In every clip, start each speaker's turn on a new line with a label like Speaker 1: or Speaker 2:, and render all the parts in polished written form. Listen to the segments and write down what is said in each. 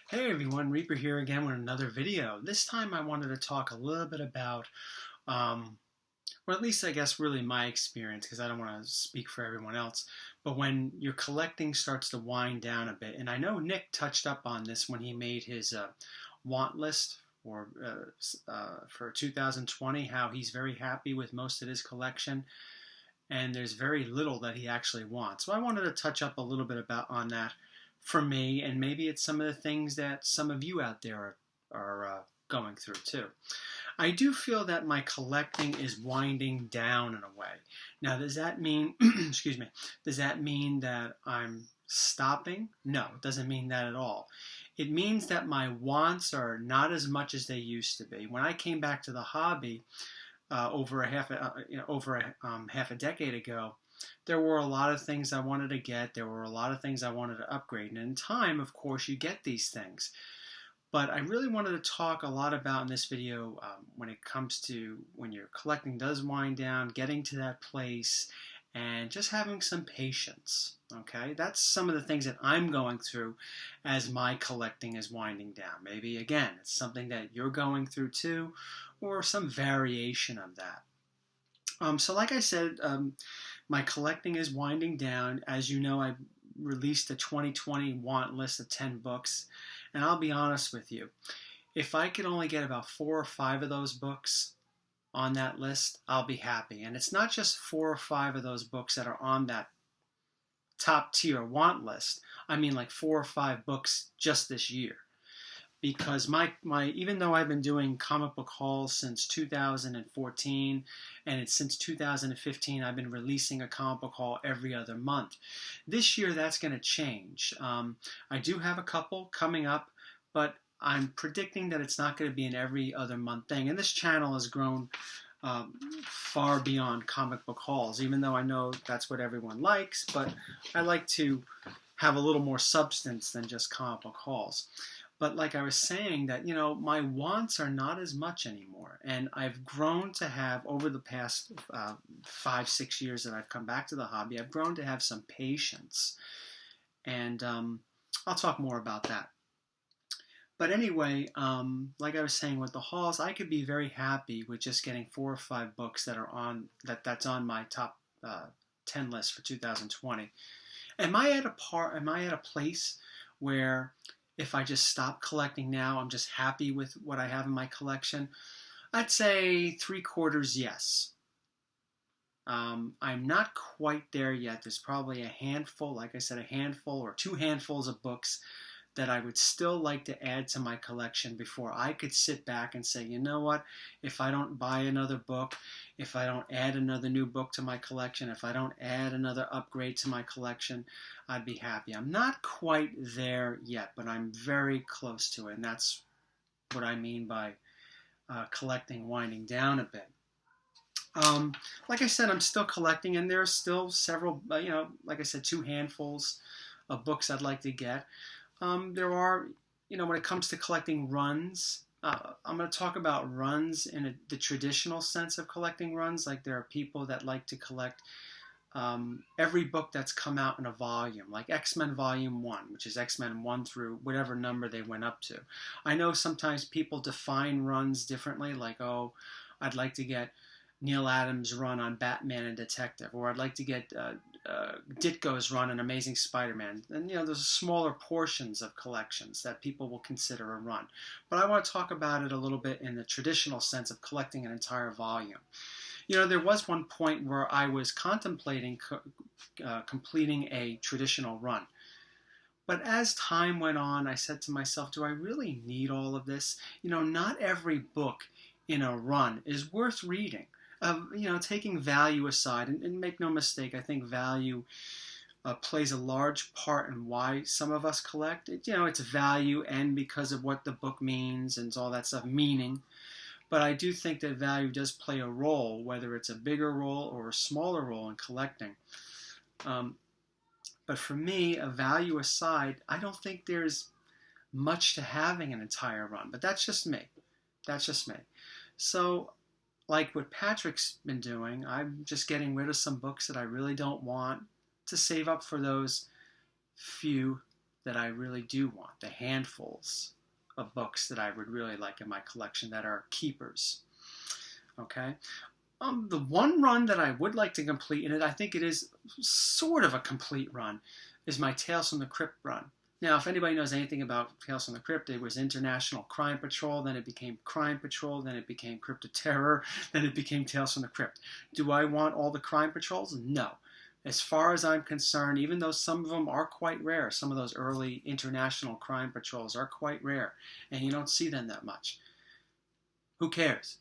Speaker 1: Hey everyone, Reaper here again with another video. This time I wanted to talk a little bit about, or at least I guess really my experience, because I don't want to speak for everyone else, but when your collecting starts to wind down a bit, and I know Nick touched up on this when he made his want list for 2020, how he's very happy with most of his collection, and there's very little that he actually wants. So I wanted to touch up a little bit about on that for me, and maybe it's some of the things that some of you out there are going through too. I do feel that my collecting is winding down in a way. Now, does that mean, excuse me, does that mean that I'm stopping? No, it doesn't mean that at all. It means that my wants are not as much as they used to be. When I came back to the hobby over a half a decade ago, there were a lot of things I wanted to get. There were a lot of things I wanted to upgrade. And in time, of course, you get these things. But I really wanted to talk a lot about in this video when it comes to when your collecting does wind down, getting to that place, and just having some patience. Okay, that's some of the things that I'm going through as my collecting is winding down. Maybe again, it's something that you're going through too, or some variation of that. So like I said, my collecting is winding down. As you know, I released a 2020 want list of 10 books. And I'll be honest with you, if I could only get about 4 or 5 of those books on that list, I'll be happy. And it's not just 4 or 5 of those books that are on that top tier want list. I mean like 4 or 5 books just this year. Because my even though I've been doing comic book hauls since 2014, and it's since 2015 I've been releasing a comic book haul every other month. This year that's going to change. I do have a couple coming up, but I'm predicting that it's not going to be an every other month thing. And this channel has grown far beyond comic book hauls, even though I know that's what everyone likes, but I like to have a little more substance than just comic book hauls. But like I was saying, that, my wants are not as much anymore. And I've grown to have, over the past 5-6 years that I've come back to the hobby, I've grown to have some patience. And I'll talk more about that. But anyway, like I was saying with the hauls, I could be very happy with just getting 4 or 5 books that are that's on my top 10 list for 2020. Am I at a place where if I just stop collecting now, I'm just happy with what I have in my collection? I'd say 3/4 yes. I'm not quite there yet. There's probably a handful, like I said, a handful or 2 handfuls of books that I would still like to add to my collection before I could sit back and say, you know what, if I don't buy another book, if I don't add another new book to my collection, if I don't add another upgrade to my collection, I'd be happy. I'm not quite there yet, but I'm very close to it, and that's what I mean by collecting winding down a bit. Like I said, I'm still collecting, and there are still several, like I said, 2 handfuls of books I'd like to get. There are, when it comes to collecting runs, I'm going to talk about runs in the traditional sense of collecting runs. Like there are people that like to collect every book that's come out in a volume, like X-Men Volume 1, which is X-Men 1 through whatever number they went up to. I know sometimes people define runs differently, like, oh, I'd like to get Neil Adams' run on Batman and Detective, or I'd like to get Ditko's run on Amazing Spider-Man. And, there's smaller portions of collections that people will consider a run. But I want to talk about it a little bit in the traditional sense of collecting an entire volume. There was one point where I was contemplating completing a traditional run. But as time went on, I said to myself, do I really need all of this? Not every book in a run is worth reading. Taking value aside, and make no mistake, I think value plays a large part in why some of us collect. It's value and because of what the book means and all that stuff, meaning. But I do think that value does play a role, whether it's a bigger role or a smaller role in collecting. But for me, a value aside, I don't think there's much to having an entire run. But that's just me. So, like what Patrick's been doing, I'm just getting rid of some books that I really don't want to save up for those few that I really do want, the handfuls of books that I would really like in my collection that are keepers. Okay? The one run that I would like to complete, and I think it is sort of a complete run, is my Tales from the Crypt run. Now, if anybody knows anything about Tales from the Crypt, it was International Crime Patrol, then it became Crime Patrol, then it became Crypt of Terror, then it became Tales from the Crypt. Do I want all the crime patrols? No. As far as I'm concerned, even though some of them are quite rare, some of those early international crime patrols are quite rare, and you don't see them that much. Who cares?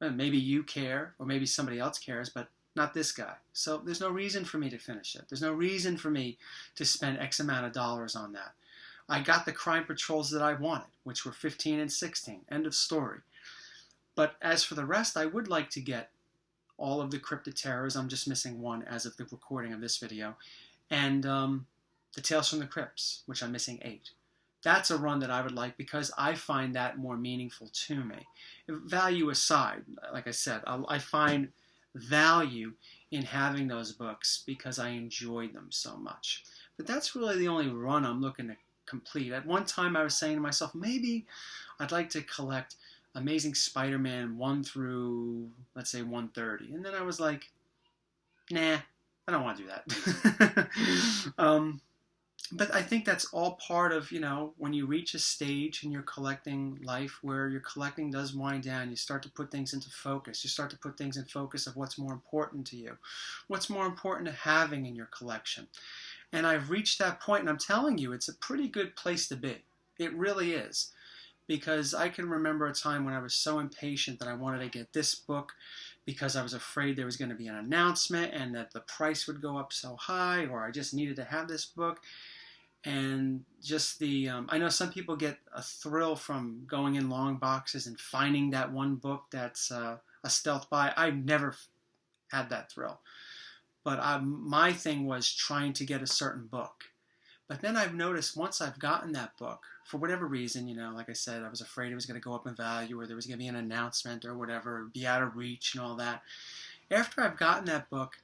Speaker 1: Maybe you care, or maybe somebody else cares, but not this guy. So there's no reason for me to finish it. There's no reason for me to spend X amount of dollars on that. I got the crime patrols that I wanted, which were 15 and 16. End of story. But as for the rest, I would like to get all of the Crypt of Terrors. I'm just missing one as of the recording of this video. And the Tales from the Crypts, which I'm missing 8. That's a run that I would like because I find that more meaningful to me. Value aside, like I said, I find value in having those books because I enjoyed them so much. But that's really the only run I'm looking to complete. At one time I was saying to myself, maybe I'd like to collect Amazing Spider-Man 1 through, let's say, 130. And then I was like, nah, I don't want to do that. But I think that's all part of, when you reach a stage in your collecting life where your collecting does wind down, you start to put things into focus. You start to put things in focus of what's more important to you, what's more important to having in your collection. And I've reached that point, and I'm telling you, it's a pretty good place to be. It really is. Because I can remember a time when I was so impatient that I wanted to get this book because I was afraid there was going to be an announcement and that the price would go up so high, or I just needed to have this book. And just I know some people get a thrill from going in long boxes and finding that one book that's a stealth buy. I've never had that thrill. But my thing was trying to get a certain book. But then I've noticed once I've gotten that book, for whatever reason, like I said, I was afraid it was going to go up in value or there was going to be an announcement or whatever, be out of reach and all that. After I've gotten that book,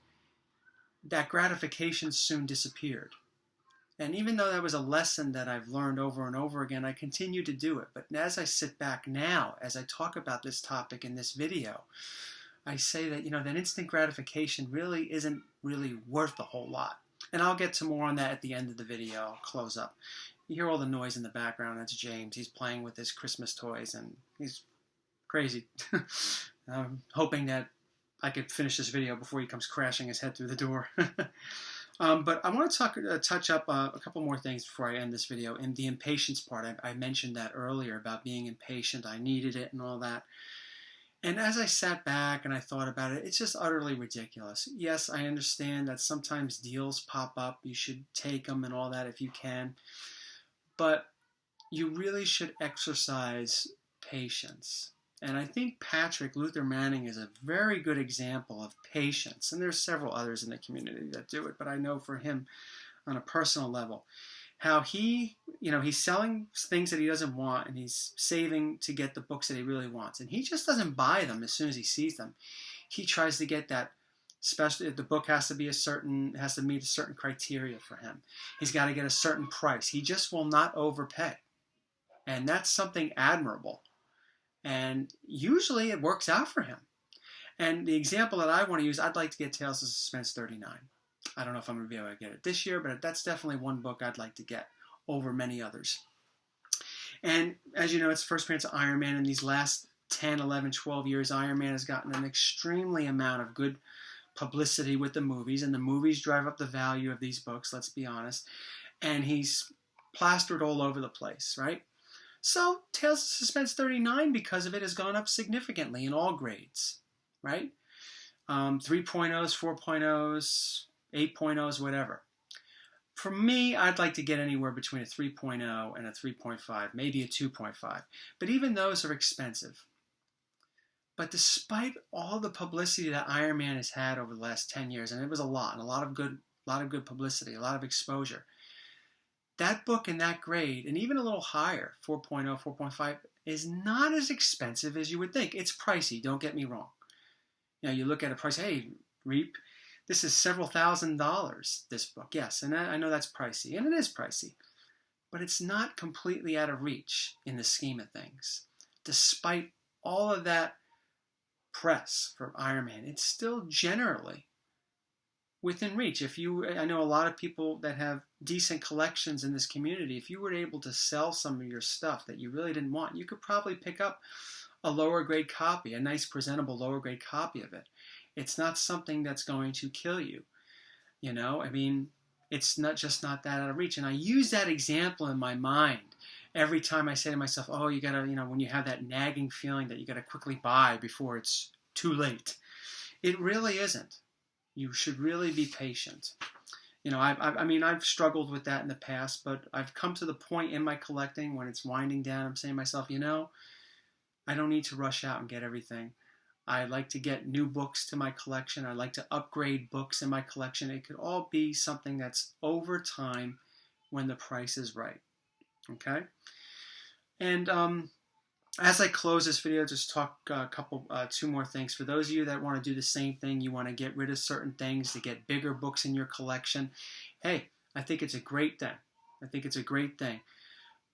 Speaker 1: that gratification soon disappeared. And even though that was a lesson that I've learned over and over again, I continue to do it. But as I sit back now, as I talk about this topic in this video, I say that, that instant gratification really isn't really worth a whole lot. And I'll get to more on that at the end of the video. I'll close up. You hear all the noise in the background. That's James. He's playing with his Christmas toys, and he's crazy. I'm hoping that I could finish this video before he comes crashing his head through the door. But I want to touch up a couple more things before I end this video. In the impatience part, I mentioned that earlier about being impatient. I needed it and all that. And as I sat back and I thought about it, it's just utterly ridiculous. Yes, I understand that sometimes deals pop up. You should take them and all that if you can. But you really should exercise patience. And I think Patrick Luther Manning is a very good example of patience. And there's several others in the community that do it, but I know for him on a personal level, how he's selling things that he doesn't want and he's saving to get the books that he really wants. And he just doesn't buy them as soon as he sees them. He tries to get that, especially if the book has to meet a certain criteria for him. He's got to get a certain price. He just will not overpay. And that's something admirable. And usually it works out for him. And the example that I want to use, I'd like to get Tales of Suspense 39. I don't know if I'm going to be able to get it this year, but that's definitely one book I'd like to get over many others. And as you know, it's the first appearance of Iron Man. In these last 10, 11, 12 years, Iron Man has gotten an extremely amount of good publicity with the movies. And the movies drive up the value of these books, let's be honest. And he's plastered all over the place, right? So Tales of Suspense 39, because of it, has gone up significantly in all grades, right? 3.0s, 4.0s, 8.0s, whatever. For me, I'd like to get anywhere between a 3.0 and a 3.5, maybe a 2.5. But even those are expensive. But despite all the publicity that Iron Man has had over the last 10 years, and it was a lot of good publicity, a lot of exposure, that book in that grade, and even a little higher, 4.0, 4.5, is not as expensive as you would think. It's pricey, don't get me wrong. You look at a price, hey, Reap, this is several $1,000s, this book. Yes, and I know that's pricey, and it is pricey. but it's not completely out of reach in the scheme of things. Despite all of that press for Iron Man, it's still generally within reach. I know a lot of people that have decent collections in this community. If you were able to sell some of your stuff that you really didn't want, you could probably pick up a lower grade copy, a nice presentable lower grade copy of it. It's not something that's going to kill you. I mean, it's not that out of reach. And I use that example in my mind every time I say to myself, oh, you gotta, when you have that nagging feeling that you gotta quickly buy before it's too late. It really isn't. You should really be patient. I've struggled with that in the past, but I've come to the point in my collecting when it's winding down, I'm saying to myself, I don't need to rush out and get everything. I like to get new books to my collection. I like to upgrade books in my collection. It could all be something that's over time when the price is right. Okay? And as I close this video, just talk two more things. For those of you that want to do the same thing, you want to get rid of certain things to get bigger books in your collection, hey, I think it's a great thing.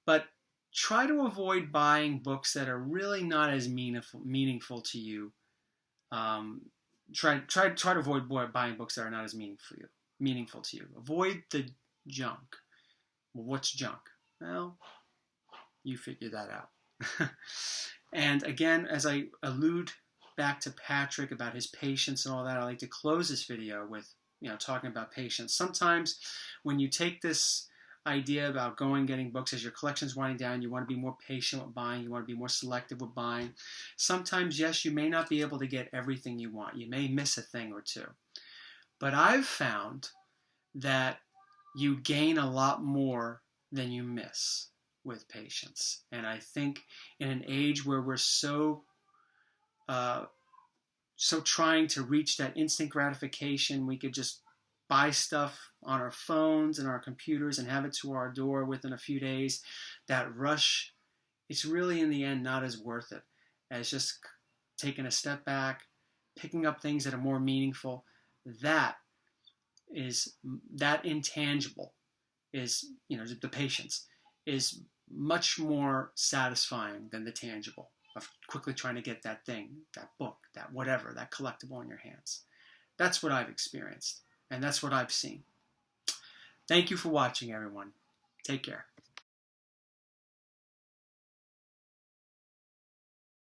Speaker 1: But try to avoid buying books that are really not as meaningful to you. Try to avoid buying books that are not as meaningful to you. Avoid the junk. Well, what's junk? Well, you figure that out. And again, as I allude back to Patrick about his patience and all that, I like to close this video with talking about patience. Sometimes when you take this idea about getting books as your collection's winding down, you want to be more patient with buying, you want to be more selective with buying. Sometimes, yes, you may not be able to get everything you want. You may miss a thing or two. But I've found that you gain a lot more than you miss with patience. And I think in an age where we're so trying to reach that instant gratification, we could just buy stuff on our phones and our computers and have it to our door within a few days. That rush, it's really in the end not as worth it as just taking a step back, picking up things that are more meaningful. That intangible is, the patience is much more satisfying than the tangible of quickly trying to get that thing, that book, that whatever, that collectible in your hands. That's what I've experienced, and that's what I've seen. Thank you for watching, everyone. Take care.